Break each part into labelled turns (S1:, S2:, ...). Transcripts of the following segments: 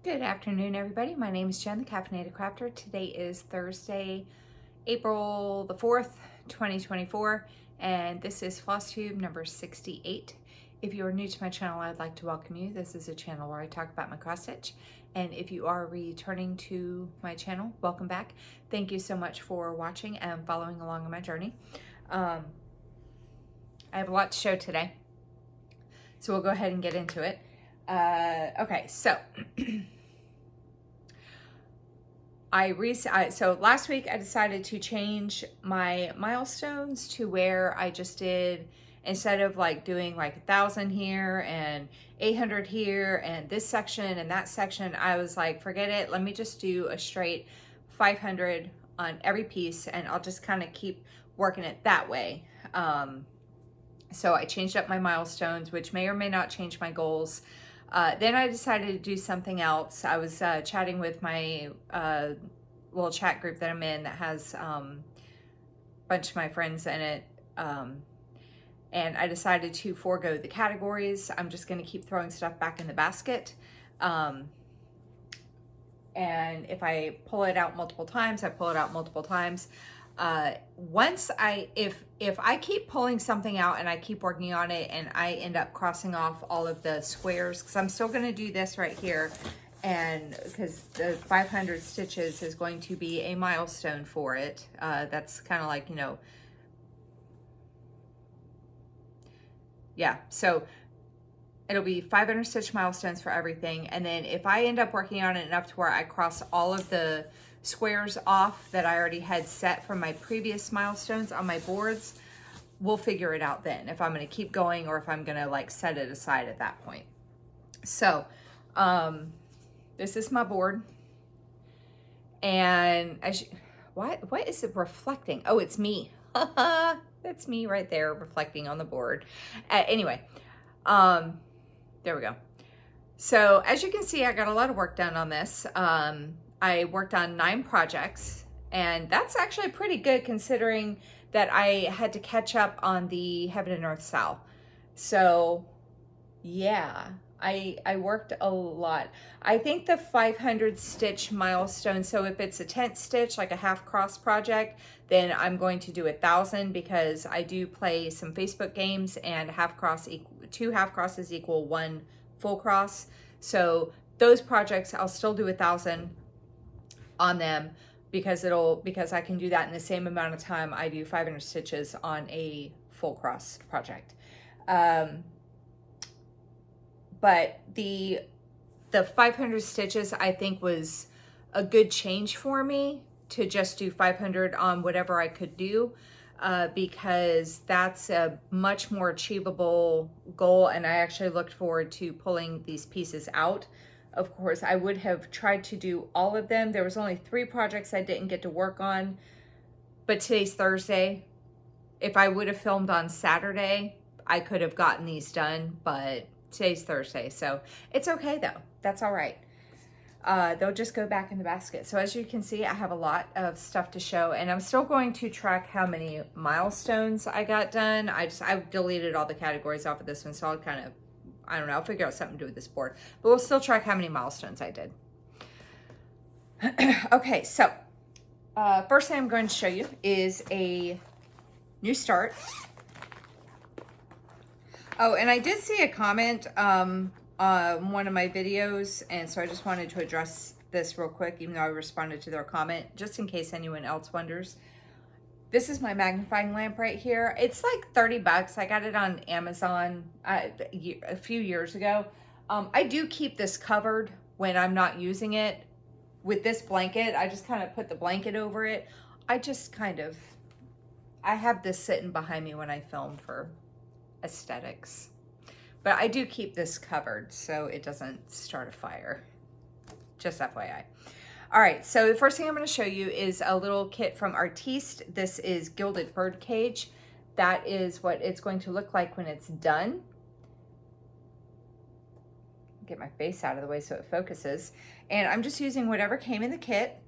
S1: Good afternoon, everybody. My name is Jen, the Caffeinated Crafter. Today is Thursday, April the 4th, 2024, and this is Flosstube number 68. If you are new to my channel, I'd like to welcome you. This is a channel where I talk about my cross stitch, and if you are returning to my channel, welcome back. Thank you so much for watching and following along on my journey. I have a lot to show today, so we'll go ahead and get into it. Okay, so so last week I decided to change my milestones to where I just did, instead of like doing like 1,000 here and 800 here and this section and that section, I was like, forget it. Let me just do a straight 500 on every piece, and I'll just kind of keep working it that way. So I changed up my milestones, which may or may not change my goals. Then I decided to do something else. I was chatting with my little chat group that I'm in that has a bunch of my friends in it. And I decided to forego the categories. I'm just going to keep throwing stuff back in the basket. And if I pull it out multiple times, I pull it out multiple times. If I keep pulling something out and I keep working on it and I end up crossing off all of the squares, because I'm still going to do this right here, and because the 500 stitches is going to be a milestone for it. That's kind of like, you know, yeah, so it'll be 500 stitch milestones for everything. And then if I end up working on it enough to where I cross all of the squares off that I already had set from my previous milestones on my boards, we'll figure it out then, if I'm going to keep going or if I'm going to like set it aside at that point. So this is my board, and as you, what is it reflecting? Oh, it's me. That's me right there reflecting on the board. Anyway, there we go. So as you can see, I got a lot of work done on this. I worked on 9 projects, and that's actually pretty good considering that I had to catch up on the Heaven and Earth Style. So yeah, I worked a lot. I think the 500 stitch milestone, so if it's a tent stitch, like a half cross project, then I'm going to do 1,000, because I do play some Facebook games, and two half crosses equal 1 full cross. So those projects, I'll still do 1,000 on them, because I can do that in the same amount of time I do 500 stitches on a full cross project. But the 500 stitches, I think, was a good change for me to just do 500 on whatever I could do, because that's a much more achievable goal, and I actually looked forward to pulling these pieces out. Of course, I would have tried to do all of them. There was only 3 projects I didn't get to work on, but today's Thursday. If I would have filmed on Saturday, I could have gotten these done, but today's Thursday, so it's okay though. That's all right. They'll just go back in the basket. So as you can see, I have a lot of stuff to show, and I'm still going to track how many milestones I got done. I deleted all the categories off of this one, so I'll kind of, I don't know, I'll figure out something to do with this board, but we'll still track how many milestones I did. Okay, so first thing I'm going to show you is a new start. Oh, and I did see a comment on one of my videos, and so I just wanted to address this real quick, even though I responded to their comment, just in case anyone else wonders. This is my magnifying lamp right here. It's like 30 bucks. I got it on Amazon a few years ago. I do keep this covered when I'm not using it. With this blanket, I just kind of put the blanket over it. I have this sitting behind me when I film for aesthetics. But I do keep this covered so it doesn't start a fire. Just FYI. All right, so the first thing I'm going to show you is a little kit from Artiste. This is Gilded Birdcage. That is what it's going to look like when it's done. Get my face out of the way so it focuses. And I'm just using whatever came in the kit.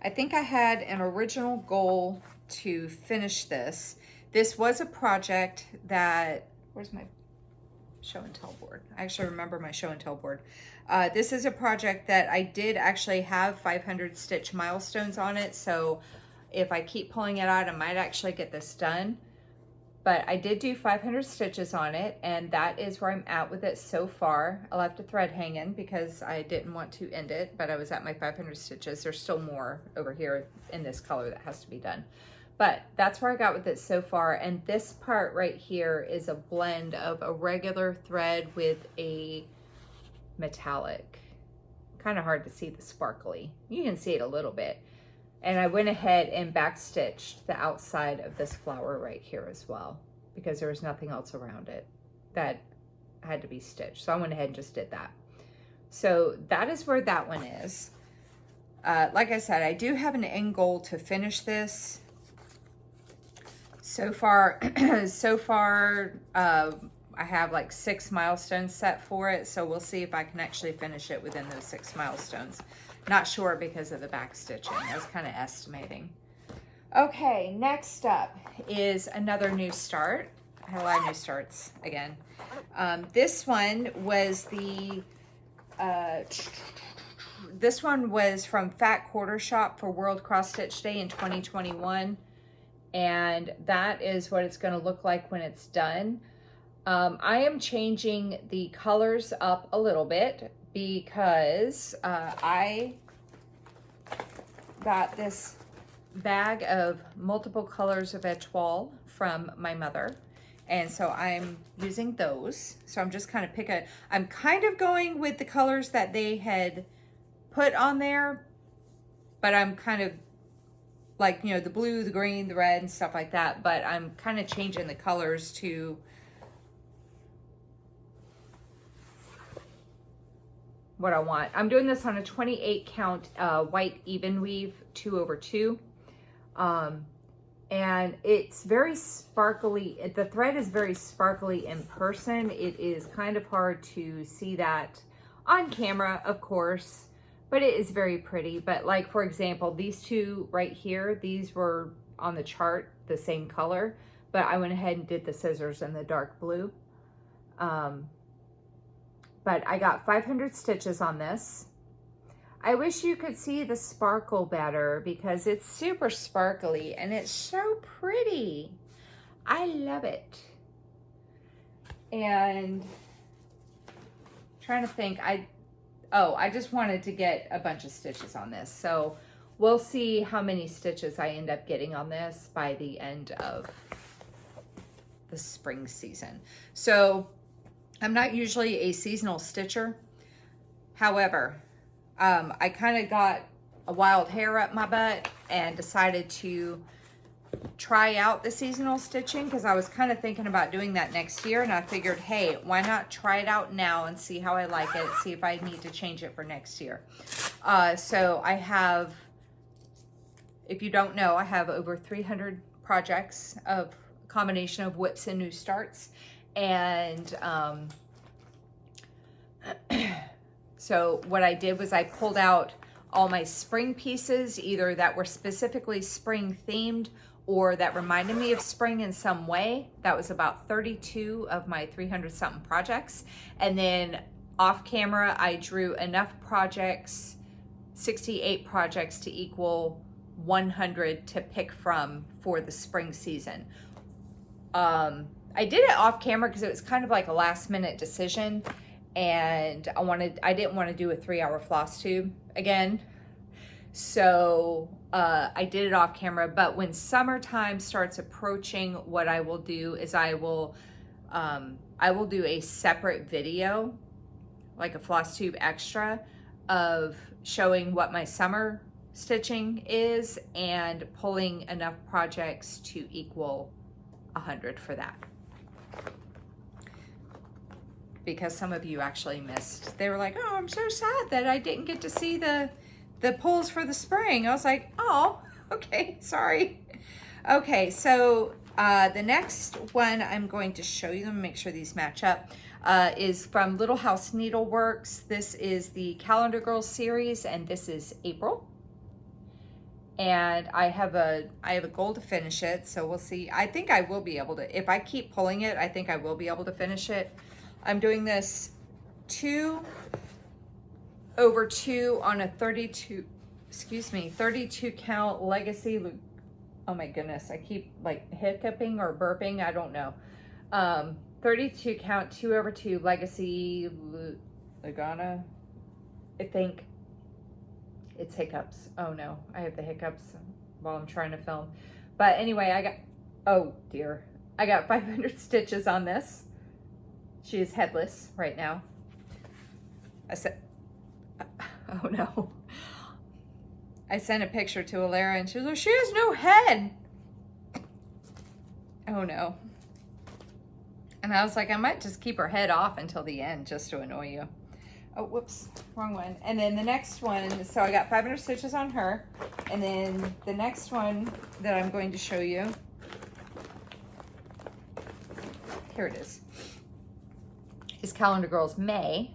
S1: I think I had an original goal to finish this. This was a project that, where's my show and tell board. I actually remember my show and tell board. This is a project that I did actually have 500 stitch milestones on it. So if I keep pulling it out, I might actually get this done. But I did do 500 stitches on it, and that is where I'm at with it so far. I left a thread hanging because I didn't want to end it, but I was at my 500 stitches. There's still more over here in this color that has to be done. But that's where I got with it so far. And this part right here is a blend of a regular thread with a metallic. Kind of hard to see the sparkly. You can see it a little bit. And I went ahead and backstitched the outside of this flower right here as well, because there was nothing else around it that had to be stitched. So I went ahead and just did that. So that is where that one is. Like I said, I do have an end goal to finish this. So far, I have like 6 milestones set for it. So we'll see if I can actually finish it within those 6 milestones. Not sure because of the back stitching. I was kind of estimating. Okay, next up is another new start. I had a lot of new starts again. This one was from Fat Quarter Shop for World Cross Stitch Day in 2021. And that is what it's going to look like when it's done. I am changing the colors up a little bit because I got this bag of multiple colors of Etoile from my mother. And so I'm using those. So I'm just kind of I'm kind of going with the colors that they had put on there, but I'm kind of like, you know, the blue, the green, the red and stuff like that. But I'm kind of changing the colors to what I want. I'm doing this on a 28 count white even weave 2/2. And it's very sparkly. The thread is very sparkly in person. It is kind of hard to see that on camera, of course, but it is very pretty. But like, for example, these two right here, these were on the chart, the same color, but I went ahead and did the scissors in the dark blue. But I got 500 stitches on this. I wish you could see the sparkle better because it's super sparkly and it's so pretty. I love it. And trying to think, I just wanted to get a bunch of stitches on this. So we'll see how many stitches I end up getting on this by the end of the spring season. So I'm not usually a seasonal stitcher. However, I kind of got a wild hair up my butt and decided to try out the seasonal stitching because I was kind of thinking about doing that next year, and I figured, hey, why not try it out now and see how I like it, see if I need to change it for next year. So I have, if you don't know, I have over 300 projects of combination of whips and new starts. And so what I did was I pulled out all my spring pieces, either that were specifically spring themed or that reminded me of spring in some way. That was about 32 of my 300 something projects. And then off camera, I drew enough projects, 68 projects to equal 100 to pick from for the spring season. I did it off camera because it was kind of like a last minute decision. And I didn't want to do a 3-hour Flosstube again. So I did it off camera, but when summertime starts approaching, what I will do is I will do a separate video, like a Flosstube extra, of showing what my summer stitching is and pulling enough projects to equal 100 for that. Because some of you actually missed. They were like, oh, I'm so sad that I didn't get to see the pulls for the spring. I was like, oh, okay, sorry. Okay, so the next one I'm going to show you, let me make sure these match up, is from Little House Needleworks. This is the Calendar Girls series, and this is April. And I have a goal to finish it, so we'll see. I think I will be able to, if I keep pulling it, I think I will be able to finish it. I'm doing this 2/2 on a 32 count legacy. Oh my goodness, I keep like hiccuping or burping, I don't know. 32 count 2/2 legacy Lugana. I think it's hiccups. Oh no, I have the hiccups while I'm trying to film. But anyway, oh dear, I got 500 stitches on this. She is headless right now. I said, oh no. I sent a picture to Alara and she was like, she has no head. Oh no. And I was like, I might just keep her head off until the end just to annoy you. Oh, whoops, wrong one. And then the next one, so I got 500 stitches on her. And then the next one that I'm going to show you, here it is Calendar Girls May.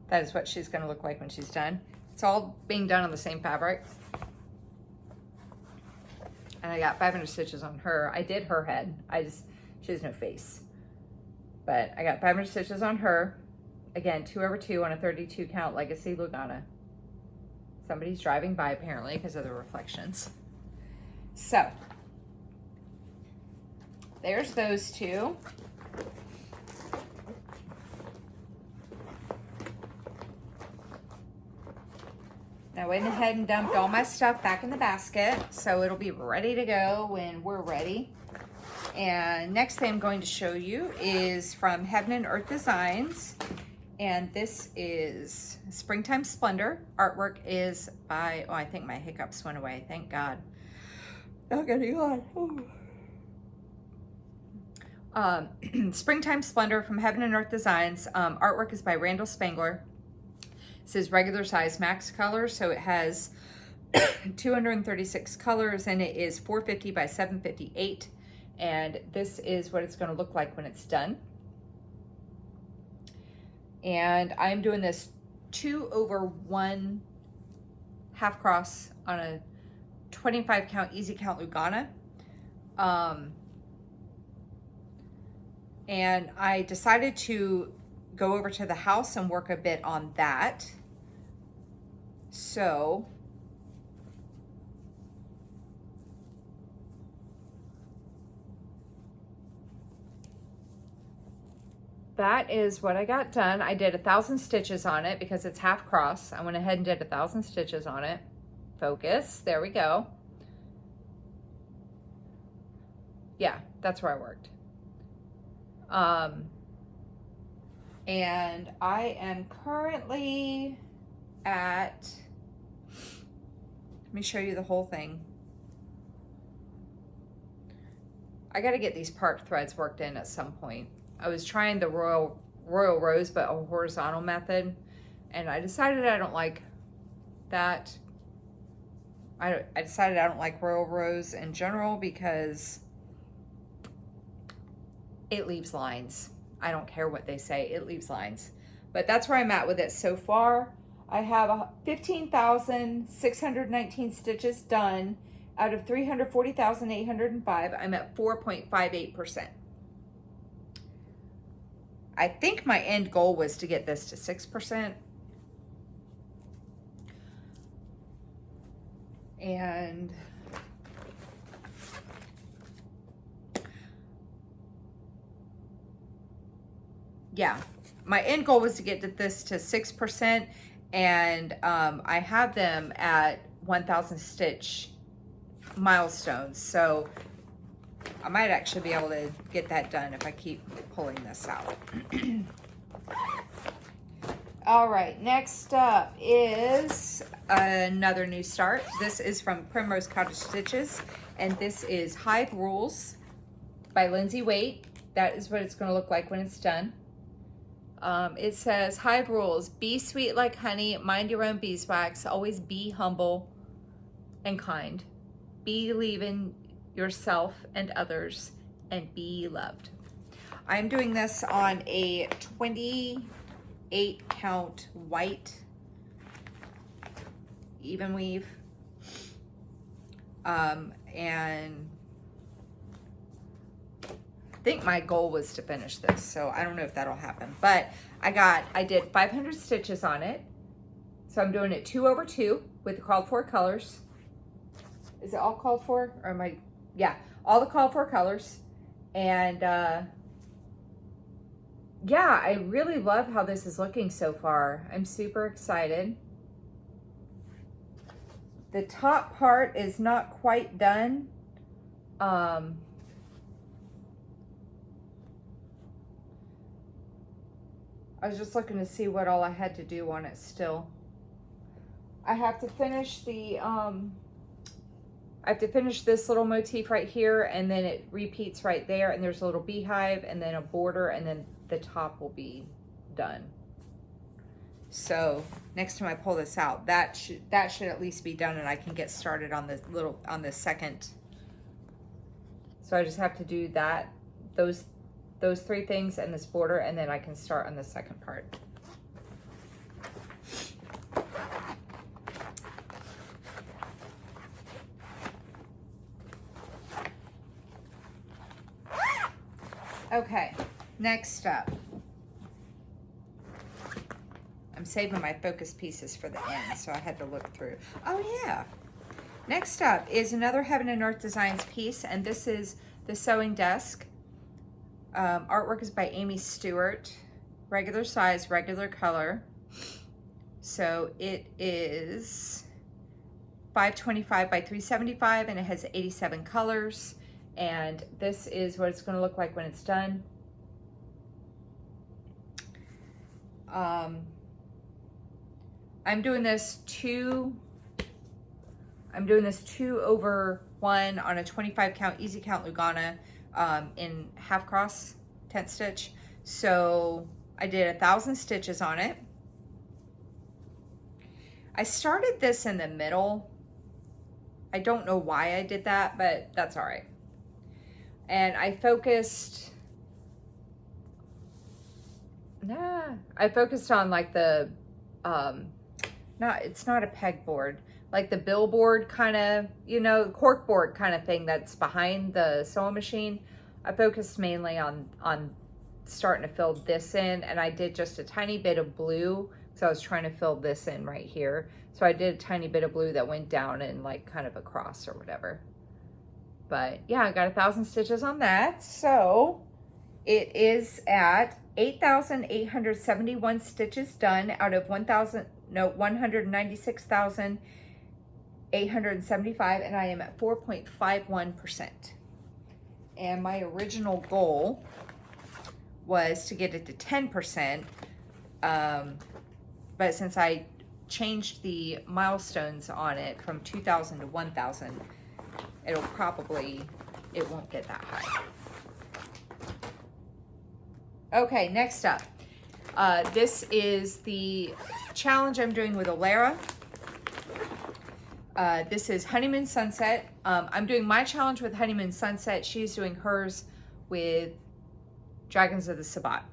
S1: That is what she's gonna look like when she's done. It's all being done on the same fabric. And I got 500 stitches on her. I did her head. She has no face. But I got 500 stitches on her. Again, 2/2 on a 32 count legacy Lugana. Somebody's driving by apparently because of the reflections. So, there's those two. I went ahead and dumped all my stuff back in the basket, so it'll be ready to go when we're ready. And next thing I'm going to show you is from Heaven and Earth Designs. And this is Springtime Splendor. Artwork is by, oh, I think my hiccups went away. Thank God. Oh, getting on. Springtime Splendor from Heaven and Earth Designs. Artwork is by Randall Spangler. This is regular size max color, so it has 236 colors and it is 450 by 758. And this is what it's going to look like when it's done. And I'm doing this 2/1 half cross on a 25 count easy count Lugana. And I decided to go over to the house and work a bit on that. So that is what I got done. I did 1,000 stitches on it because it's half cross. I went ahead and did 1,000 stitches on it. Focus, there we go. Yeah, that's where I worked. And I am currently at, let me show you the whole thing. I got to get these part threads worked in at some point. I was trying the Royal Rose, but a horizontal method, and I decided I don't like that. I decided I don't like Royal Rose in general because it leaves lines. I don't care what they say, it leaves lines. But that's where I'm at with it so far. I have 15,619 stitches done out of 340,805. I'm at 4.58%. I think my end goal was to get this to 6%. And yeah, my end goal was to get this to 6%, and I have them at 1,000 stitch milestones, so I might actually be able to get that done if I keep pulling this out. All right, next up is another new start. This is from Primrose Cottage Stitches, and this is Hive Rules by Lindsay Waite. That is what it's going to look like when it's done. It says, Hive Rules: be sweet like honey, mind your own beeswax, always be humble and kind, believe in yourself and others, and be loved. I'm doing this on a 28 count white even weave, and think my goal was to finish this, so I don't know if that'll happen. But I did 500 stitches on it. So I'm doing it 2 over 2 with the called for colors. Is it all called for? Or am I, yeah, all the called for colors. And yeah, I really love how this is looking so far. I'm super excited. The top part is not quite done. I was just looking to see what all I had to do on it still. I have to finish the, I have to finish this little motif right here, and then it repeats right there, and there's a little beehive, and then a border, and then the top will be done. So next time I pull this out, that should at least be done, and I can get started on the second. So I just have to do that, those 3 things and this border, and then I can start on the second part. Okay, next up. I'm saving my focus pieces for the end, so I had to look through. Oh yeah. Next up is another Heaven and Earth Designs piece, and this is the Sewing Desk. Artwork is by Amy Stewart. Regular size, regular color. So it is 525 by 375, and it has 87 colors. And this is what it's going to look like when it's done. I'm doing this 2 over 1 on a 25 count easy count Lugana in half cross tent stitch. So I did 1,000 stitches on it. I started this in the middle. I don't know why I did that, but that's all right. And I focused on like the, it's not a pegboard, like the billboard kind of, you know, corkboard kind of thing that's behind the sewing machine. I focused mainly on starting to fill this in, and I did just a tiny bit of blue, so I was trying to fill this in right here. So I did a tiny bit of blue that went down and like kind of across or whatever. But yeah, I got 1,000 stitches on that. So it is at 8,871 stitches done out of 196,875, and I am at 4.51%. And my original goal was to get it to 10%, but since I changed the milestones on it from 2,000 to 1,000, it won't get that high. Okay, next up. This is the challenge I'm doing with Alara. This is Honeymoon Sunset. I'm doing my challenge with Honeymoon Sunset. She's doing hers with Dragons of the Sabbat.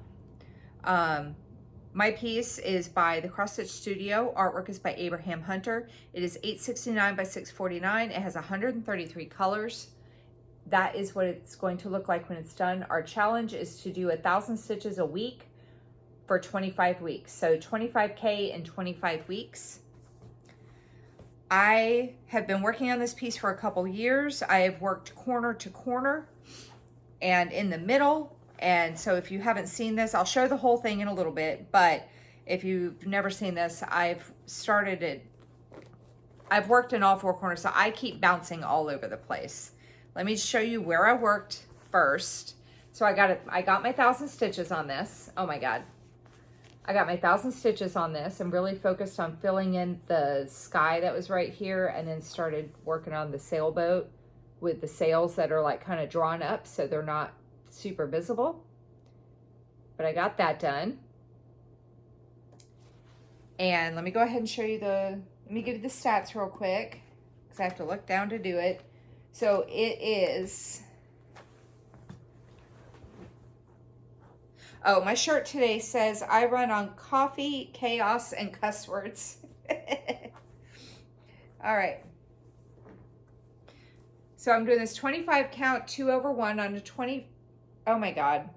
S1: My piece is by the Cross Stitch Studio. Artwork is by Abraham Hunter. It is 869 by 649. It has 133 colors. That is what it's going to look like when it's done. Our challenge is to do 1,000 stitches a week for 25 weeks. So 25K in 25 weeks. I have been working on this piece for a couple years. I have worked corner to corner and in the middle. And so if you haven't seen this, I'll show the whole thing in a little bit, but if you've never seen this, I've worked in all 4 corners, so I keep bouncing all over the place. Let me show you where I worked first. So I got my 1,000 stitches on this. Oh my God. I got my 1,000 stitches on this and really focused on filling in the sky that was right here, and then started working on the sailboat with the sails that are like kind of drawn up so they're not super visible. But I got that done. And let me go ahead and show you let me give you the stats real quick, because I have to look down to do it. So it is, oh, my shirt today says, I run on coffee, chaos, and cuss words. All right. So I'm doing this 25 count 2 over 1 on a 25 Oh my God.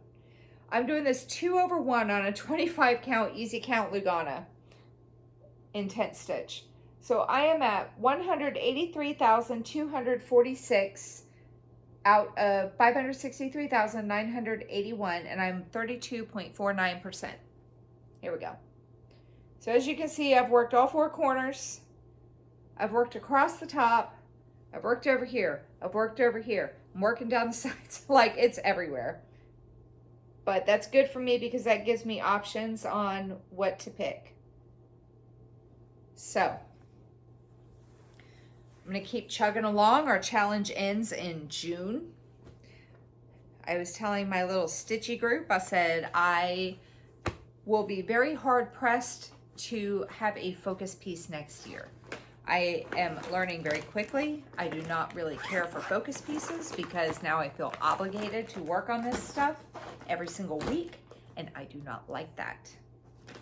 S1: I'm doing this 2/1 on a 25 count, easy count Lugana in tent stitch. So I am at 183,246 out of 563,981, and I'm 32.49%. Here we go. So as you can see, I've worked all four corners. I've worked across the top. I've worked over here. I've worked over here. I'm working down the sides. Like, it's everywhere. But that's good for me because that gives me options on what to pick. So I'm going to keep chugging along. Our challenge ends in June. I was telling my little stitchy group, I said I will be very hard pressed to have a focus piece next year. I am learning very quickly. I do not really care for focus pieces because now I feel obligated to work on this stuff every single week, and I do not like that.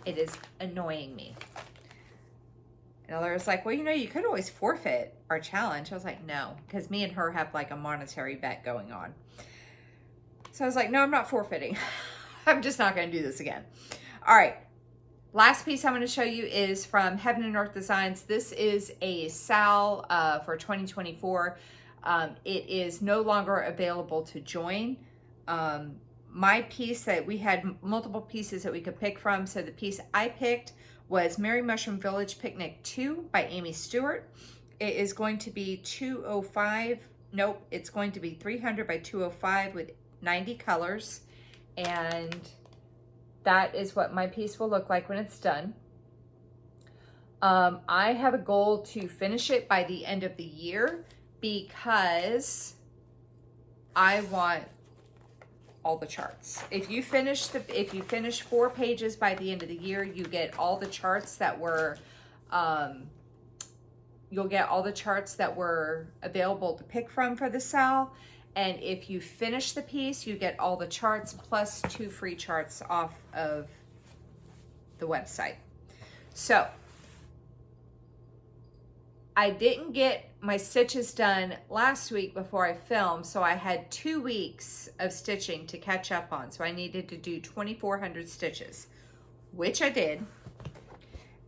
S1: It is annoying me. And Laura was like, well, you know, you could always forfeit our challenge. I was like, no, because me and her have like a monetary bet going on. So I was like, no, I'm not forfeiting. I'm just not going to do this again. All right. Last piece I'm going to show you is from Heaven and Earth Designs. This is a SAL for 2024. It is no longer available to join. My piece that we had multiple pieces that we could pick from. So the piece I picked was Merry Mushroom Village Picnic 2 by Amy Stewart. It is going to be 205. Nope, it's going to be 300 by 205 with 90 colors. And that is what my piece will look like when it's done. I have a goal to finish it by the end of the year because I want all the charts. If you finish 4 pages by the end of the year, you get all the charts that were you'll get all the charts that were available to pick from for the SAL. And if you finish the piece, you get all the charts plus 2 free charts off of the website. So I didn't get my stitches done last week before I filmed, so I had 2 weeks of stitching to catch up on. So I needed to do 2,400 stitches, which I did.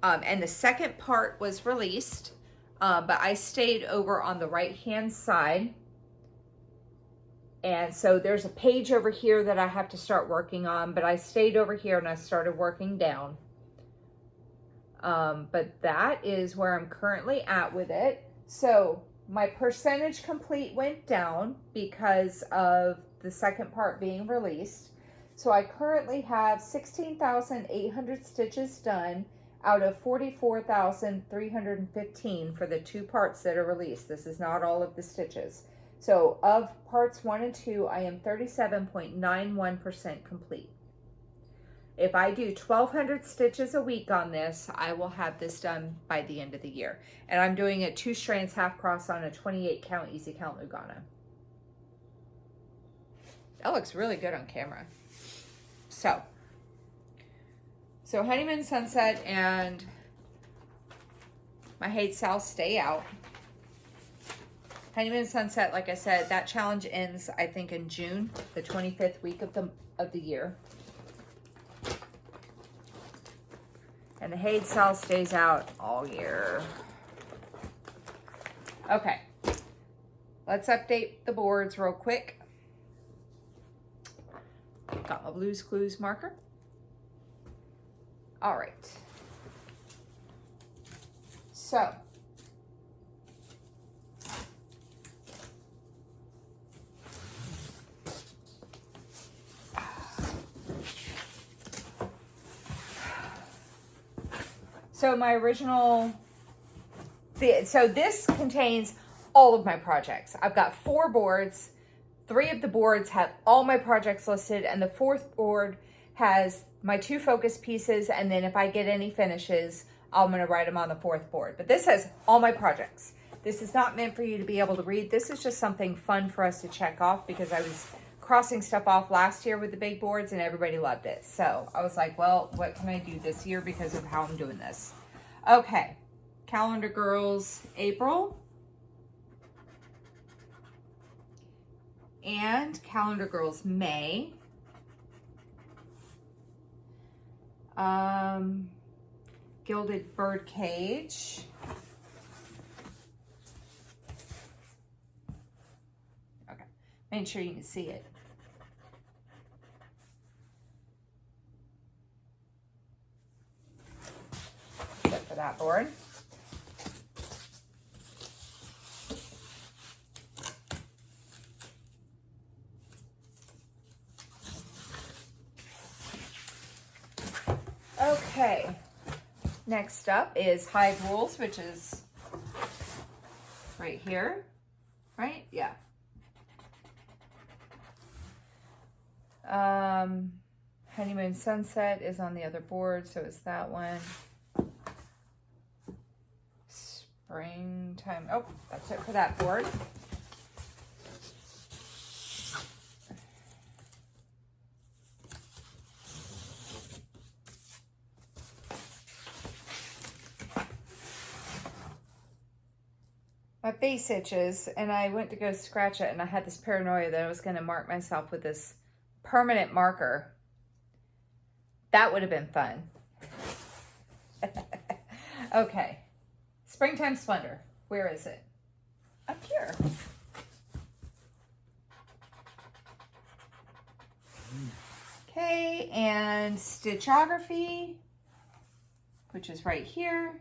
S1: And the second part was released, but I stayed over on the right-hand side. And so there's a page over here that I have to start working on, but I stayed over here and I started working down. But that is where I'm currently at with it. So my percentage complete went down because of the second part being released. So I currently have 16,800 stitches done out of 44,315 for the 2 parts that are released. This is not all of the stitches. So of parts 1 and 2, I am 37.91% complete. If I do 1,200 stitches a week on this, I will have this done by the end of the year. And I'm doing it 2 strands half cross on a 28 count easy count Lugana. That looks really good on camera. So Honeymoon Sunset and my Hate Sal stay out. Honeymoon Sunset, like I said, that challenge ends, I think, in June, the 25th week of the year. And the Hate Sal stays out all year. Okay, let's update the boards real quick. Got my Blue's Clues marker. All right. So, my original, so this contains all of my projects. I've got 4 boards. 3 of the boards have all my projects listed, and the 4th board has my 2 focus pieces, and then if I get any finishes, I'm gonna write them on the 4th board. But this has all my projects. This is not meant for you to be able to read. This is just something fun for us to check off because I was crossing stuff off last year with the big boards and everybody loved it. So I was like, well, what can I do this year because of how I'm doing this? Okay, Calendar Girls, April. and Calendar Girls May. Gilded Bird Cage. Okay, make sure you can see it. Except for that board. Okay, next up is Hive Rules, which is right here, right? Yeah. Honeymoon Sunset is on the other board, so it's that one. Springtime, oh, that's it for that board. My face itches, and I went to go scratch it, and I had this paranoia that I was going to mark myself with this permanent marker. That would have been fun. Okay. Springtime Splendor. Where is it? Up here. Okay, and Stitchography, which is right here.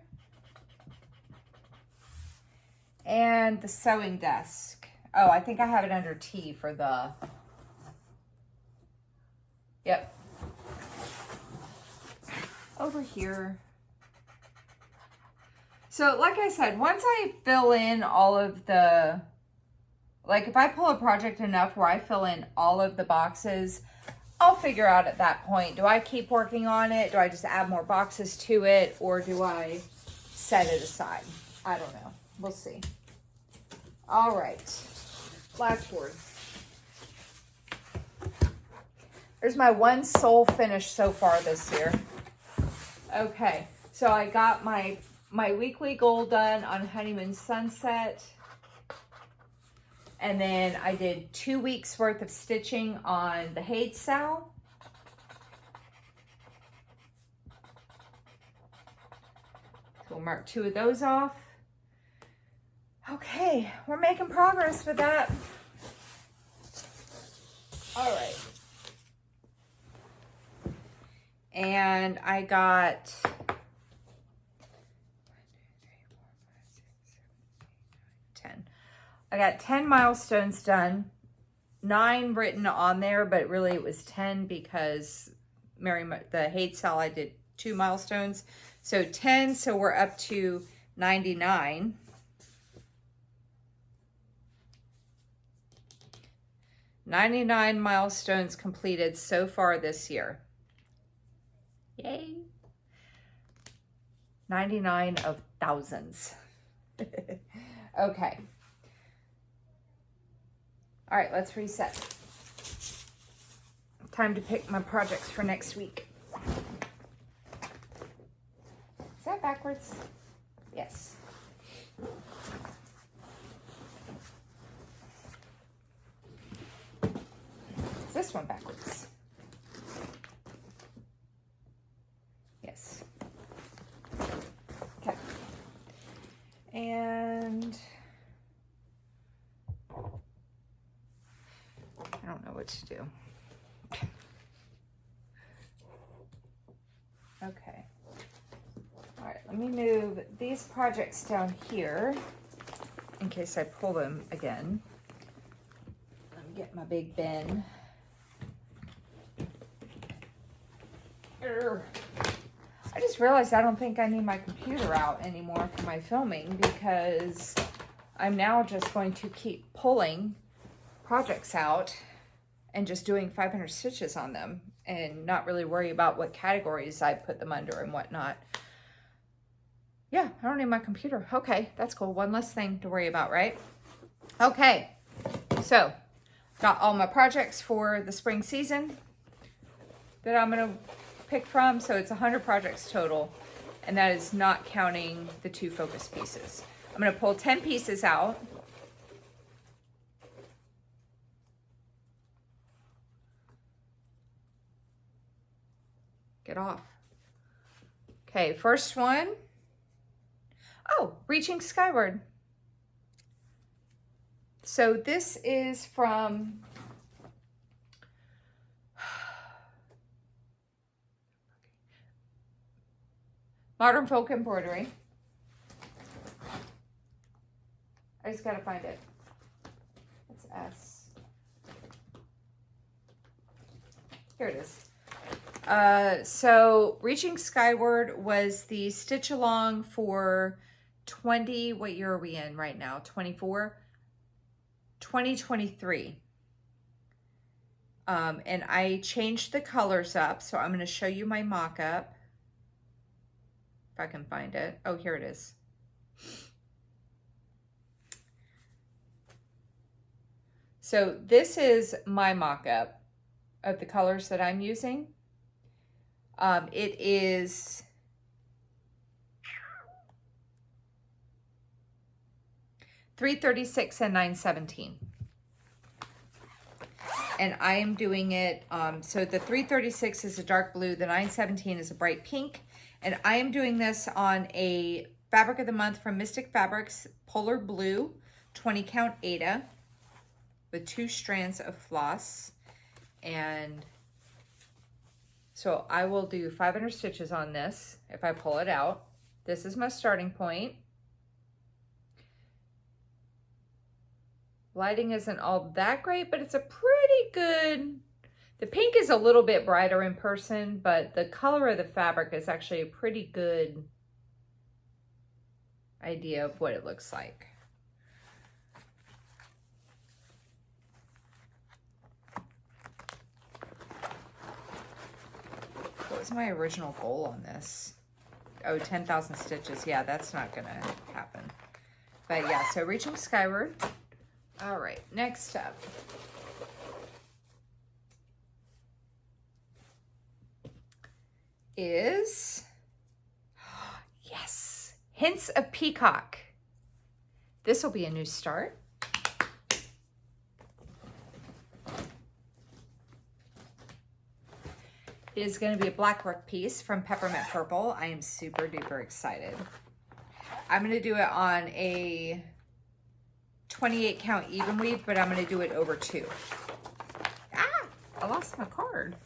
S1: And the Sewing Desk. Oh, I think I have it under T for the... Yep. Over here. So, like I said, once I fill in all of the... Like, if I pull a project enough where I fill in all of the boxes, I'll figure out at that point, do I keep working on it? Do I just add more boxes to it? Or do I set it aside? I don't know. We'll see. All right, blackboard. There's my one sole finish so far this year. Okay, so I got my weekly goal done on Honeymoon Sunset. And then I did 2 weeks worth of stitching on the Hade Sow. So we'll mark 2 of those off. Okay, we're making progress with that. All right. And I got 10. I got 10 milestones done. 9 written on there, but really it was 10 because the Hade Sow I did 2 milestones. So 10, so we're up to 99. 99 milestones completed so far this year. Yay. 99 of thousands. Okay. All right, let's reset. Time to pick my projects for next week. Is that backwards? Yes. This one backwards. Yes. Okay. And I don't know what to do. Okay. All right, let me move these projects down here in case I pull them again. Let me get my big bin. I just realized I don't think I need my computer out anymore for my filming because I'm now just going to keep pulling projects out and just doing 500 stitches on them and not really worry about what categories I put them under and whatnot. Yeah, I don't need my computer. Okay, that's cool. One less thing to worry about, right? Okay, so got all my projects for the spring season that I'm going to pick from. So it's 100 projects total, and that is not counting the 2 focus pieces. I'm going to pull 10 pieces out. get off. Okay, first one. Oh, Reaching Skyward. So this is from Modern Folk Embroidery. I just gotta find it. It's S. Here it is. So Reaching Skyward was the stitch along for 20, what year are we in right now? 24? 2023. And I changed the colors up, so I'm going to show you my mock-up. If I can find it. Oh, here it is. So this is my mock-up of the colors that I'm using. It is $336 and $917. And I am doing it, so the $336 is a dark blue, the $917 is a bright pink. And I am doing this on a Fabric of the Month from Mystic Fabrics, Polar Blue, 20 count Aida, with 2 strands of floss. And so I will do 500 stitches on this if I pull it out. This is my starting point. Lighting isn't all that great, but it's a pretty good. The pink is a little bit brighter in person, but the color of the fabric is actually a pretty good idea of what it looks like. What was my original goal on this? Oh, 10,000 stitches. Yeah, that's not gonna happen. But yeah, so Reaching Skyward. All right, next up. Is, yes, Hints of Peacock. This will be a new start. It is going to be a blackwork piece from Peppermint Purple. I am super duper excited. I'm going to do it on a 28 count even weave, but I'm going to do it over 2. Ah, I lost my card.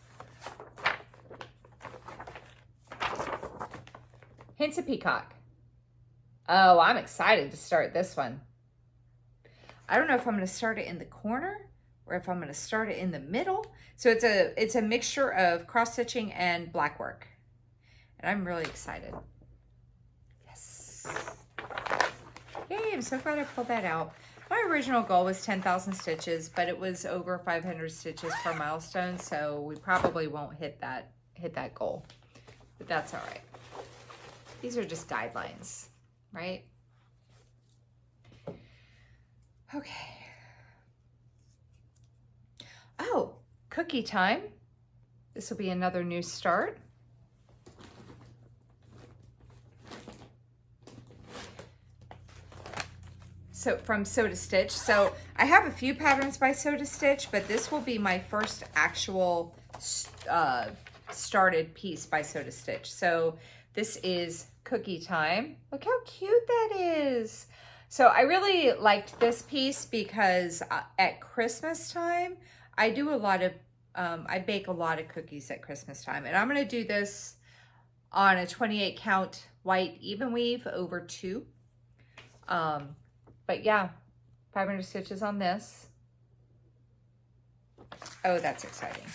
S1: Hints of Peacock. Oh, I'm excited to start this one. I don't know if I'm going to start it in the corner or if I'm going to start it in the middle. So it's a mixture of cross stitching and blackwork. And I'm really excited. Yes. Yay, I'm so glad I pulled that out. My original goal was 10,000 stitches, but it was over 500 stitches per milestone, so we probably won't hit that goal. But that's all right. These are just guidelines, right? Okay. Oh, cookie time. This will be another new start. So from Sew to Stitch. So I have a few patterns by Sew to Stitch, but this will be my first actual started piece by Sew to Stitch. So this is Cookie Time. Look how cute that is. So I really liked this piece because at Christmas time, I do a lot of, I bake a lot of cookies at Christmas time. And I'm going to do this on a 28 count white even weave over 2. But yeah, 500 stitches on this. Oh, that's exciting.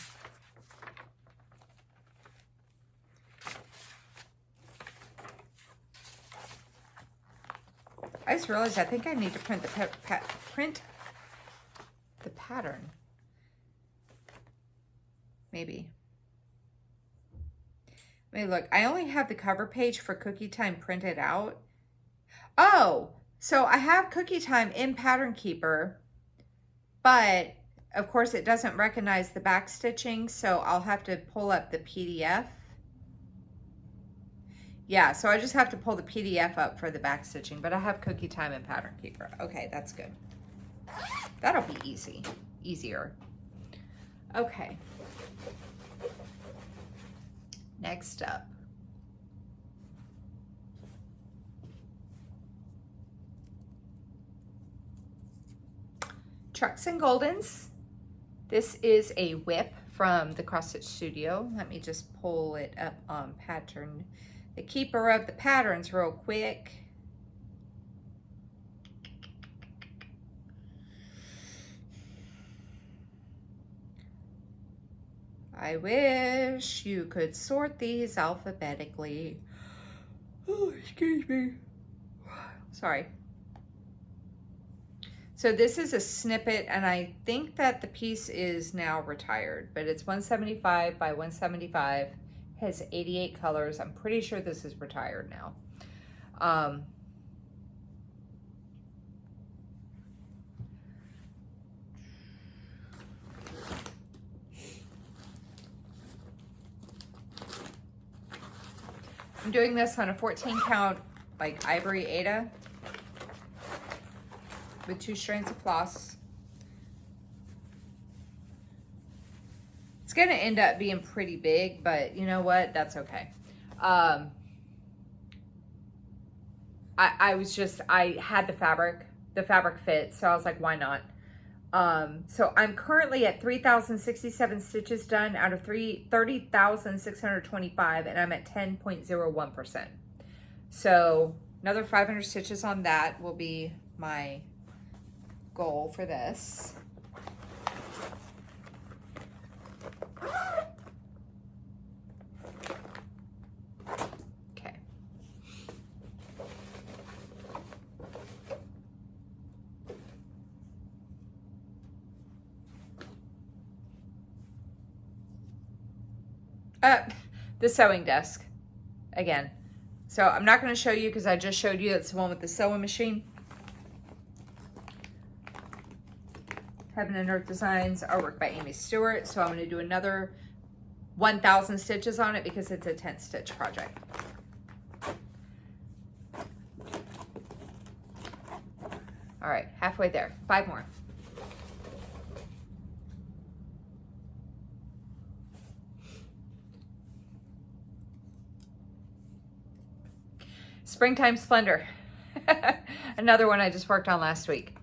S1: I just realized I think I need to print the pattern. Maybe. Let me look. I only have the cover page for Cookie Time printed out. Oh, so I have Cookie Time in Pattern Keeper, but of course it doesn't recognize the back stitching, so I'll have to pull up the PDF. Yeah, so I just have to pull the PDF up for the back stitching, but I have Cookie Time and Pattern Keeper. Okay, that's good. That'll be easier. Okay. Next up. Trucks and Goldens. This is a whip from the Cross Stitch Studio. Let me just pull it up on pattern. The keeper of the patterns real quick. I wish you could sort these alphabetically. Oh, excuse me. Sorry. So this is a snippet, and I think that the piece is now retired, but it's 175 by 175, has 88 colors. I'm pretty sure this is retired now. I'm doing this on a 14 count, like ivory Aida with 2 strands of floss. It's gonna end up being pretty big, but you know what? That's okay. I had the fabric fit, so I was like, why not? So I'm currently at 3,067 stitches done out of 30,625, and I'm at 10.01%. So another 500 stitches on that will be my goal for this. Okay. The sewing desk again. So I'm not going to show you because I just showed you that's the one with the sewing machine. Heaven and Earth Designs, artwork by Amy Stewart. So I'm going to do another 1,000 stitches on it because it's a 10 stitch project. All right, halfway there, 5 more. Springtime Splendor. Another one I just worked on last week.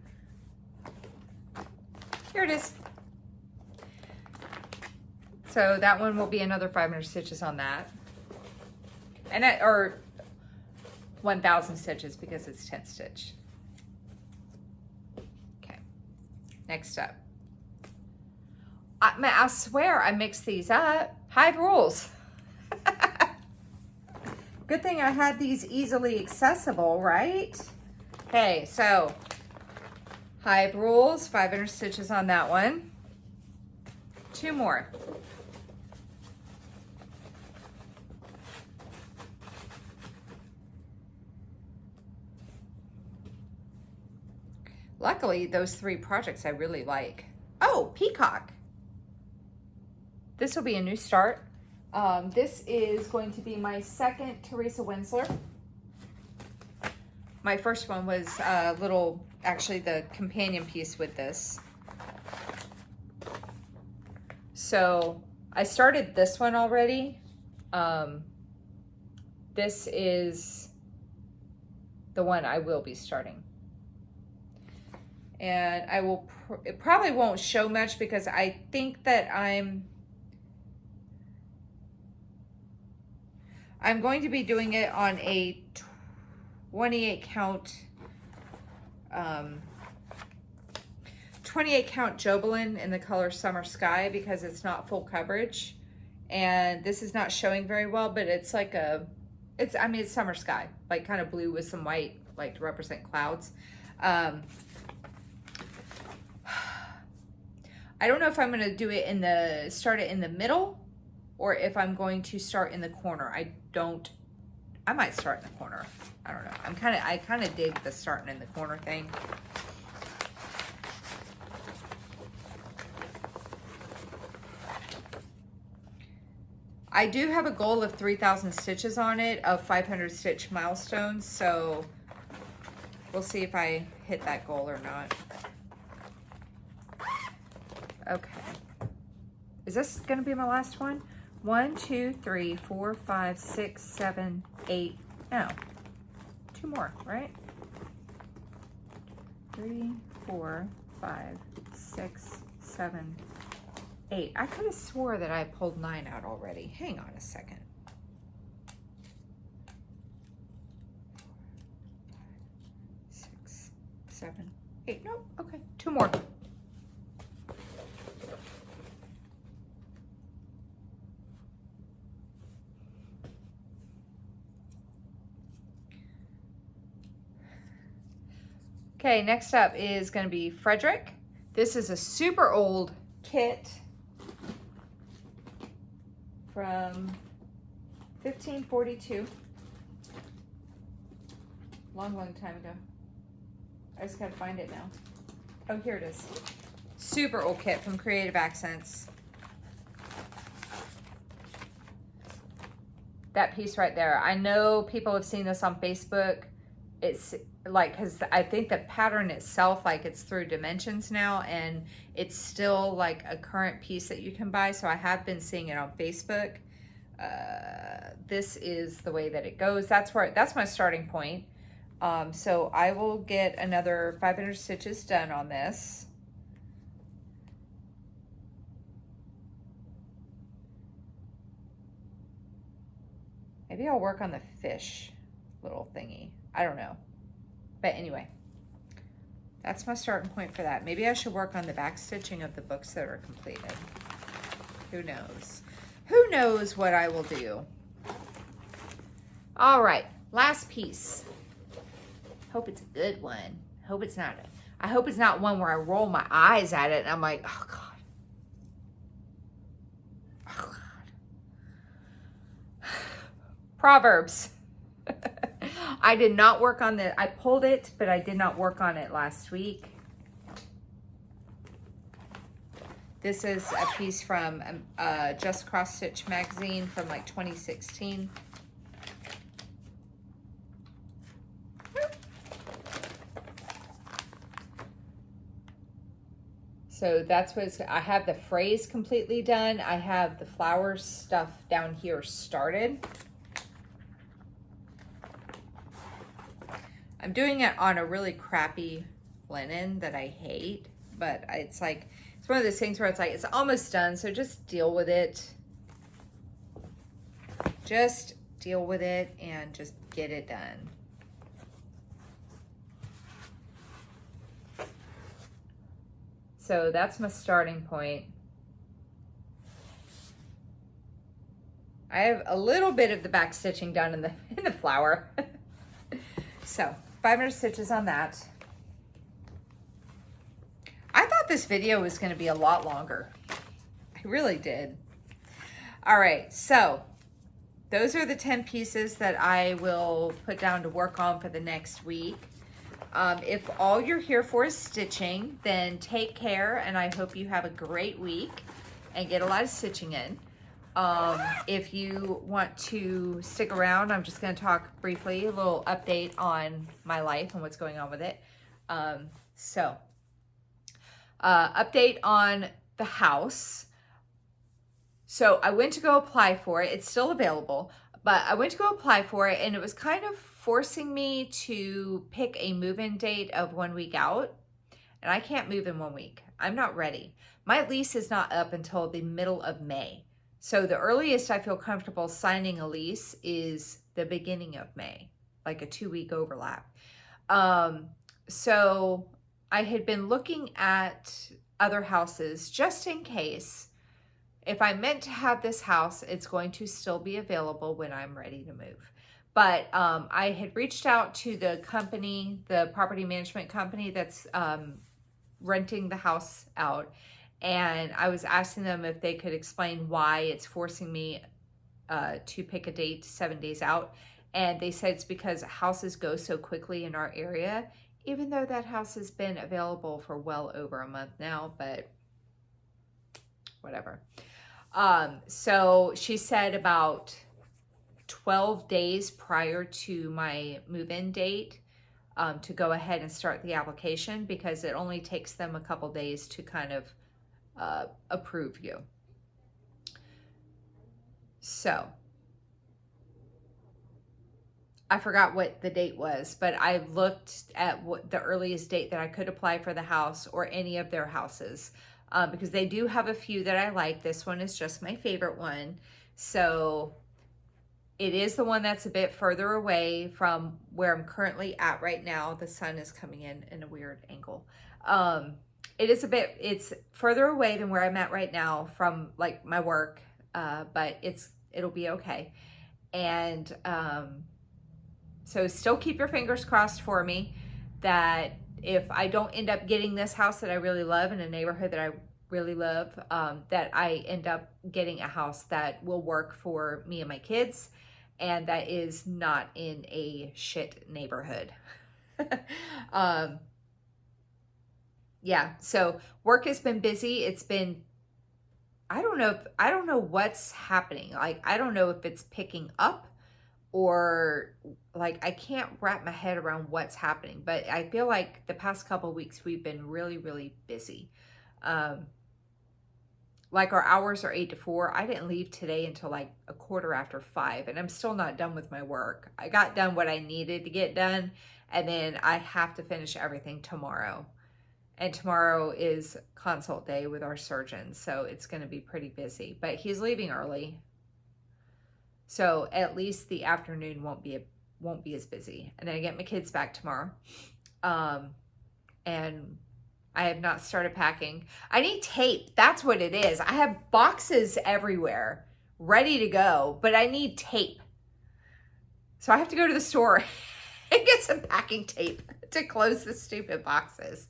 S1: Here it is. So that one will be another 500 stitches on that. And or 1,000 stitches because it's 10 stitch. Okay, next up. I swear I mixed these up. Hive rules. Good thing I had these easily accessible, right? Okay, so Hive rules, 500 stitches on that one. 2 more. Luckily, those 3 projects I really like. Oh, Peacock. This will be a new start. This is going to be my second Teresa Winsler. My first one was a little, actually the companion piece with this. So I started this one already. This is the one I will be starting. And I will, it probably won't show much because I think that I'm going to be doing it on a 28 count, 28 count Jobelin in the color Summer Sky because it's not full coverage. And this is not showing very well, but it's like a, I mean, it's Summer Sky, like kind of blue with some white, like to represent clouds. I don't know if I'm going to do it start it in the middle or if I'm going to start in the corner. I might start in the corner. I don't know. I kind of dig the starting in the corner thing. I do have a goal of 3,000 stitches on it, of 500 stitch milestones, so we'll see if I hit that goal or not. Okay. Is this gonna be my last one? 1, 2, 3, 4, 5, 6, 7, 8. No, 2 more, right? 3, 4, 5, 6, 7, 8. I could have swore that I pulled 9 out already. Hang on a second. 6, 7, 8. Nope. Okay. 2 more. Okay, next up is going to be Frederick. This is a super old kit from 1542. Long time ago. I just gotta find it now. Oh, here it is. Super old kit from Creative Accents. That piece right there. I know people have seen this on Facebook. It's like, because I think the pattern itself, like it's through Dimensions now, and it's still like a current piece that you can buy. So I have been seeing it on Facebook. This is the way that it goes. That's my starting point. So I will get another 500 stitches done on this. Maybe I'll work on the fish little thingy. I don't know. But anyway, that's my starting point for that. Maybe I should work on the back stitching of the books that are completed. Who knows? Who knows what I will do? All right, last piece. Hope it's a good one. Hope it's not. I hope it's not one where I roll my eyes at it and I'm like, oh God. Oh God. Proverbs. I did not work on I pulled it, but I did not work on it last week. This is a piece from Just Cross Stitch magazine from like 2016. So that's what I have the phrase completely done. I have the flowers stuff down here started. I'm doing it on a really crappy linen that I hate, but it's like, it's one of those things where it's like, it's almost done, so just deal with it. Just deal with it and just get it done. So that's my starting point. I have a little bit of the back stitching done in the flower. So 500 stitches on that. I thought this video was going to be a lot longer. I really did. All right, so those are the 10 pieces that I will put down to work on for the next week. If all you're here for is stitching, then take care, and I hope you have a great week and get a lot of stitching in. If you want to stick around, I'm just going to talk briefly, a little update on my life and what's going on with it. Update on the house. So I went to go apply for it. It's still available, but I went to go apply for it, and it was kind of forcing me to pick a move-in date of 1 week out, and I can't move in 1 week. I'm not ready. My lease is not up until the middle of May. So the earliest I feel comfortable signing a lease is the beginning of May, like a 2-week overlap. So I had been looking at other houses just in case. If I meant to have this house, it's going to still be available when I'm ready to move. But I had reached out to the company, the property management company that's renting the house out. And I was asking them if they could explain why it's forcing me to pick a date 7 days out. And they said it's because houses go so quickly in our area, even though that house has been available for well over a month now, but whatever. So she said about 12 days prior to my move-in date to go ahead and start the application, because it only takes them a couple days to kind of approve you. So I forgot what the date was, but I looked at what the earliest date that I could apply for the house or any of their houses, because they do have a few that I like. This one is just my favorite one. So it is the one that's a bit further away from where I'm currently at right now. The sun is coming in a weird angle. It's further away than where I'm at right now from like my work, but it'll be okay. And so still keep your fingers crossed for me that if I don't end up getting this house that I really love in a neighborhood that I really love, that I end up getting a house that will work for me and my kids and that is not in a shit neighborhood. Yeah, so work has been busy. It's been, I don't know what's happening. Like, I don't know if it's picking up or like, I can't wrap my head around what's happening, but I feel like the past couple of weeks we've been really, really busy. Like our hours are 8 to 4. I didn't leave today until like 5:15, and I'm still not done with my work. I got done what I needed to get done, and then I have to finish everything tomorrow. And tomorrow is consult day with our surgeon, so it's going to be pretty busy. But he's leaving early, so at least the afternoon won't be as busy. And then I get my kids back tomorrow, and I have not started packing. I need tape. That's what it is. I have boxes everywhere ready to go, but I need tape. So I have to go to the store and get some packing tape to close the stupid boxes.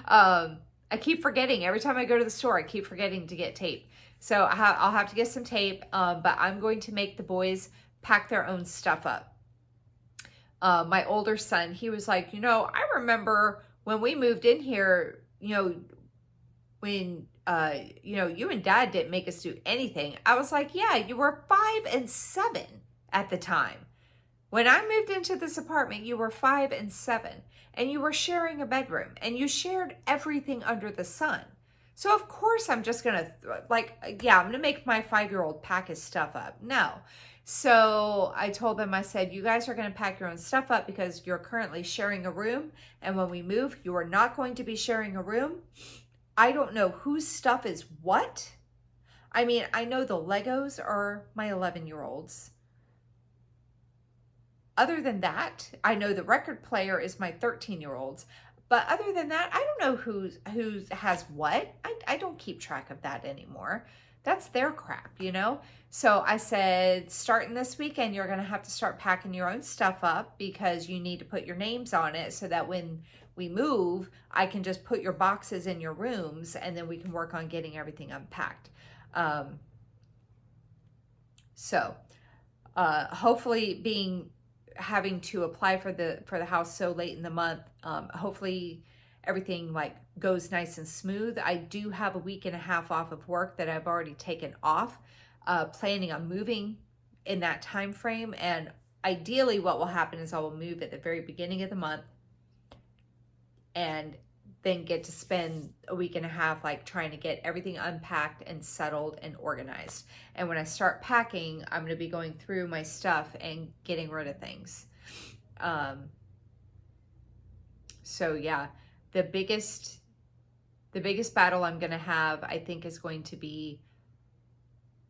S1: I keep forgetting. Every time I go to the store, I keep forgetting to get tape. So I'll have to get some tape, but I'm going to make the boys pack their own stuff up. My older son, he was like, I remember when we moved in here, when, you and Dad didn't make us do anything. I was like, yeah, you were 5 and 7 at the time. When I moved into this apartment, you were 5 and 7, and you were sharing a bedroom, and you shared everything under the sun. So of course I'm just going to, I'm going to make my 5-year-old pack his stuff up. No. So I told them, I said, you guys are going to pack your own stuff up because you're currently sharing a room. And when we move, you are not going to be sharing a room. I don't know whose stuff is what. I mean, I know the Legos are my 11-year-old's. Other than that, I know the record player is my 13-year-old's. But other than that, I don't know who has what. I don't keep track of that anymore. That's their crap, So I said, starting this weekend, you're going to have to start packing your own stuff up because you need to put your names on it so that when we move, I can just put your boxes in your rooms and then we can work on getting everything unpacked. Hopefully having to apply for the house so late in the month, hopefully everything goes nice and smooth. I do have a week and a half off of work that I've already taken off, planning on moving in that time frame. And ideally what will happen is I will move at the very beginning of the month and then get to spend a week and a half trying to get everything unpacked and settled and organized. And when I start packing, I'm going to be going through my stuff and getting rid of things. So yeah, the biggest battle I'm going to have, I think, is going to be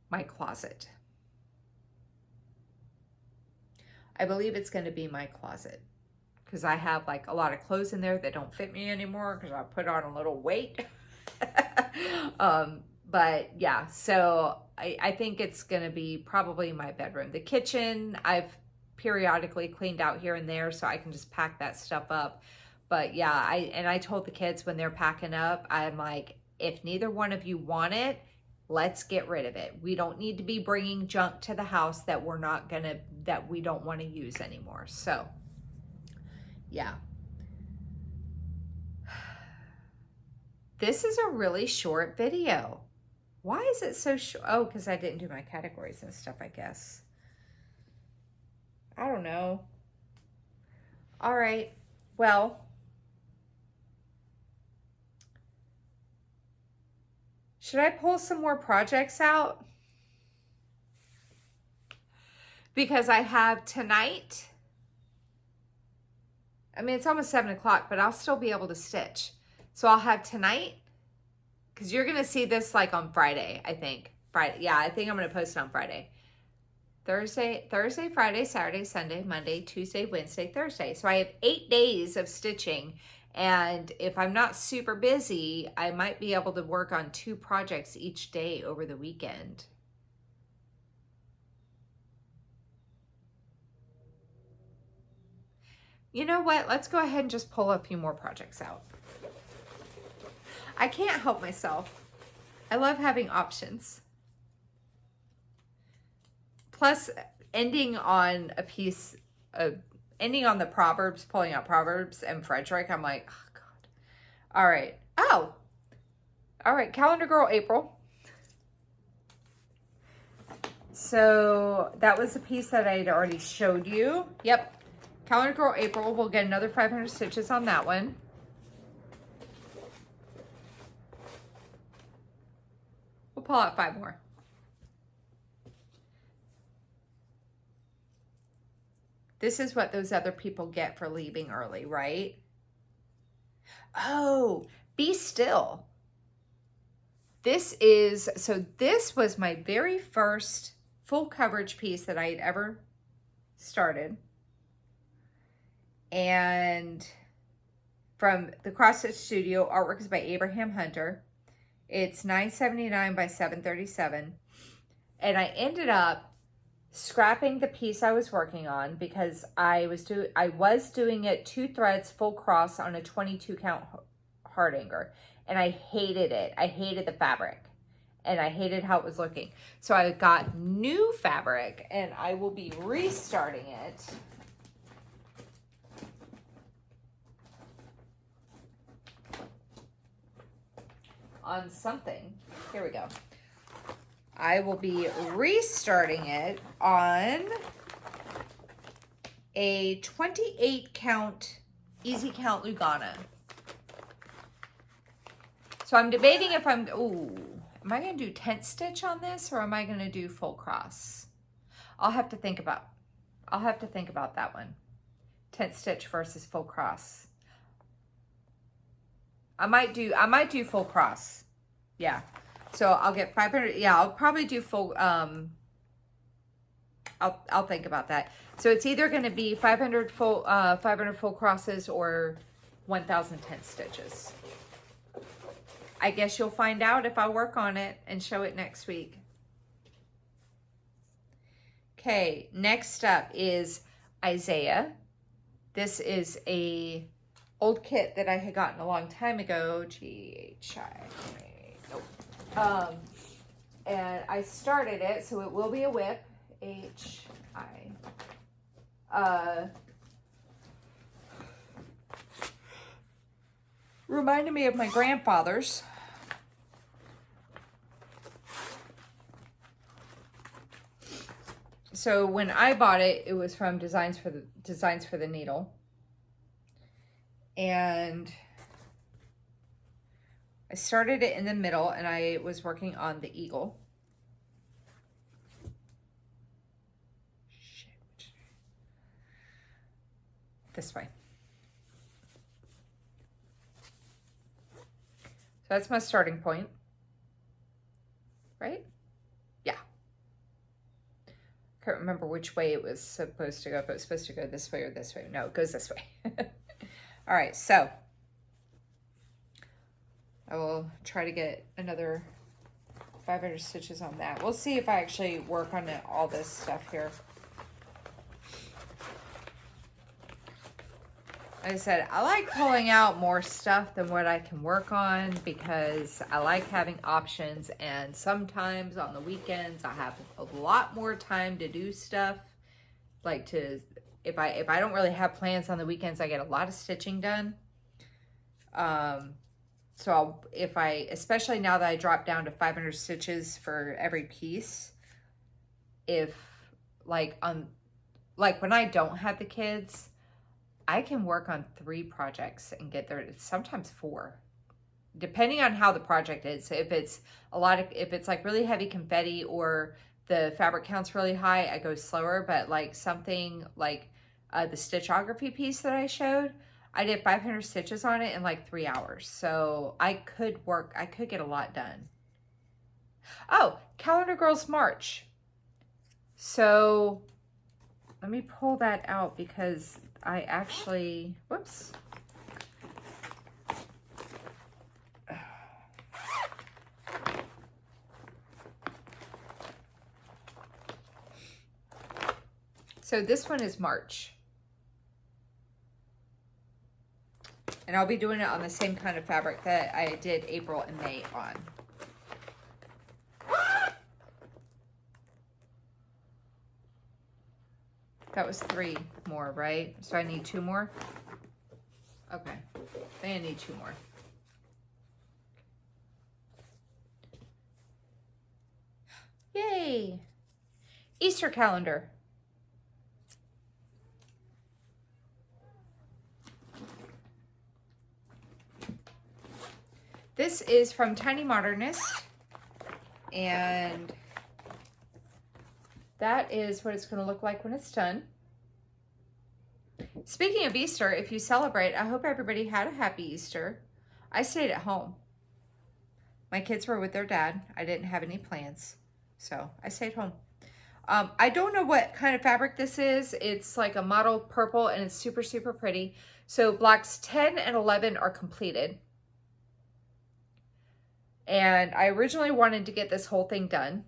S1: my closet. I believe it's going to be my closet because I have a lot of clothes in there that don't fit me anymore because I put on a little weight. But yeah, so I think it's going to be probably my bedroom. The kitchen, I've periodically cleaned out here and there so I can just pack that stuff up. But yeah, I told the kids when they're packing up, I'm like, if neither one of you want it, let's get rid of it. We don't need to be bringing junk to the house that we don't want to use anymore. So yeah. This is a really short video. Why is it so short? Oh, because I didn't do my categories and stuff, I guess. I don't know. All right. Well, should I pull some more projects out? because I have tonight. I mean, it's almost 7 o'clock, but I'll still be able to stitch. So I'll have tonight, because you're going to see this like on Friday, I think. Friday. Yeah, I think I'm going to post it on Friday. Thursday, Friday, Saturday, Sunday, Monday, Tuesday, Wednesday, Thursday. So I have 8 days of stitching. And if I'm not super busy, I might be able to work on 2 projects each day over the weekend. You know what? Let's go ahead and just pull a few more projects out. I can't help myself. I love having options. Plus, ending on a piece of, ending on the Proverbs, pulling out Proverbs and Frederick, I'm like, oh God. All right. Oh, all right. Calendar Girl April. So that was a piece that I had already showed you. Yep. Calendar Girl April. We'll get another 500 stitches on that one. We'll pull out 5 more. This is what those other people get for leaving early, right? Oh, Be Still. This was my very first full coverage piece that I had ever started. And from the Cross Stitch Studio, artwork is by Abraham Hunter. It's 979 by 737. And I ended up scrapping the piece I was working on because I was doing it 2 threads full cross on a 22 count hardanger, and I hated it. I hated the fabric and I hated how it was looking. So I got new fabric and I will be restarting it. On something. Here we go. I will be restarting it on a 28 count easy count Lugana. So I'm debating if am I going to do tent stitch on this or am I going to do full cross? I'll have to think about that one. Tent stitch versus full cross. I might do full cross. Yeah. So I'll get 500. Yeah, I'll probably do full. I'll think about that. So it's either going to be 500 full crosses or 1,000 tent stitches. I guess you'll find out if I work on it and show it next week. Okay, next up is Isaiah. This is a old kit that I had gotten a long time ago. And I started it, so it will be a whip. Reminded me of my grandfather's. So when I bought it, it was from Designs for the Needle. And I started it in the middle and I was working on the eagle. This way. So that's my starting point, right? Yeah. Can't remember which way it was supposed to go, if it was supposed to go this way or this way. No, it goes this way. All right, so I will try to get another 500 stitches on that. We'll see if I actually work on all this stuff here. Like I said, I like pulling out more stuff than what I can work on because I like having options, and sometimes on the weekends I have a lot more time to do stuff. Like if I don't really have plans on the weekends, I get a lot of stitching done. So especially now that I drop down to 500 stitches for every piece, like when I don't have the kids, I can work on 3 projects and get there, sometimes 4, depending on how the project is. So if it's like really heavy confetti or the fabric count's really high, I go slower. But like something like the stitchography piece that I showed, I did 500 stitches on it in like 3 hours. So I could get a lot done. Oh, Calendar Girls March. So let me pull that out because I actually, whoops. So this one is March. And I'll be doing it on the same kind of fabric that I did April and May on. That was 3 more, right? So I need 2 more? Okay, I think I need 2 more. Yay! Easter calendar. This is from Tiny Modernist, and that is what it's going to look like when it's done. Speaking of Easter, if you celebrate, I hope everybody had a happy Easter. I stayed at home. My kids were with their dad. I didn't have any plans, so I stayed home. I don't know what kind of fabric this is. It's like a mottled purple, and it's super, super pretty. So blocks 10 and 11 are completed. And I originally wanted to get this whole thing done,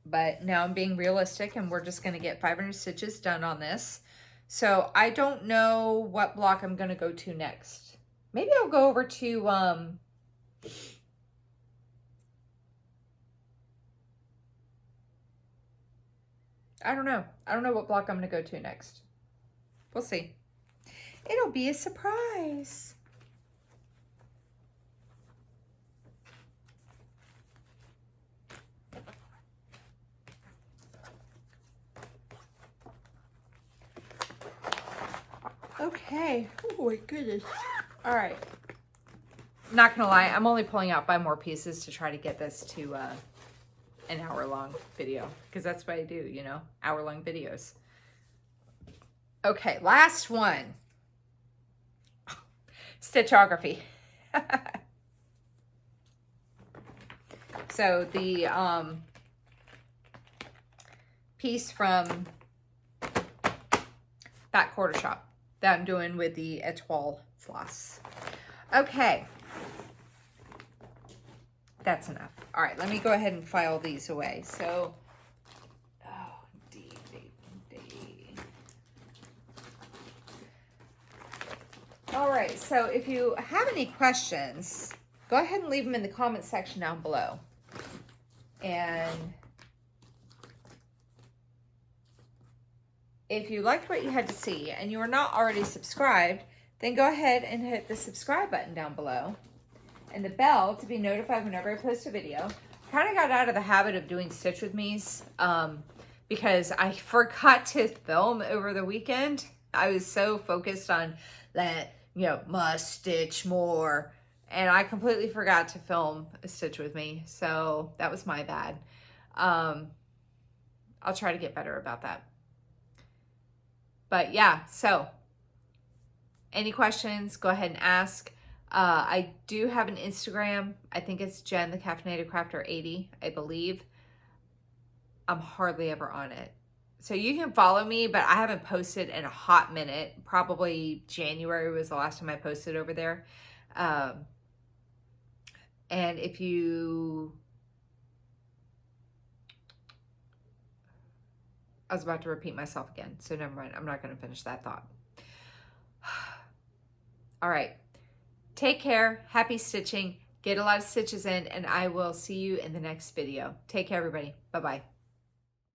S1: but now I'm being realistic and we're just going to get 500 stitches done on this. So I don't know what block I'm going to go to next. Maybe I'll go over to, I don't know. I don't know what block I'm going to go to next. We'll see. It'll be a surprise. Okay. Oh my goodness. All right. Not gonna lie, I'm only pulling out 5 more pieces to try to get this to an hour-long video, because that's what I do, you know, hour-long videos. Okay, last one. Stitchography. So the piece from Back Quarter Shop that I'm doing with the Etoile floss. Okay. That's enough. All right, let me go ahead and file these away. So, oh, D. All right, so if you have any questions, go ahead and leave them in the comment section down below. And if you liked what you had to see and you are not already subscribed, then go ahead and hit the subscribe button down below and the bell to be notified whenever I post a video. I kind of got out of the habit of doing Stitch With Me's because I forgot to film over the weekend. I was so focused on that, you know, must stitch more, and I completely forgot to film a Stitch With Me. So that was my bad. I'll try to get better about that. But yeah, so any questions, go ahead and ask. I do have an Instagram. I think it's Jen the Caffeinated Crafter 80, I believe. I'm hardly ever on it. So you can follow me, but I haven't posted in a hot minute. Probably January was the last time I posted over there. And if you... I was about to repeat myself again, so never mind. I'm not going to finish that thought. All right. Take care. Happy stitching. Get a lot of stitches in, and I will see you in the next video. Take care, everybody. Bye-bye.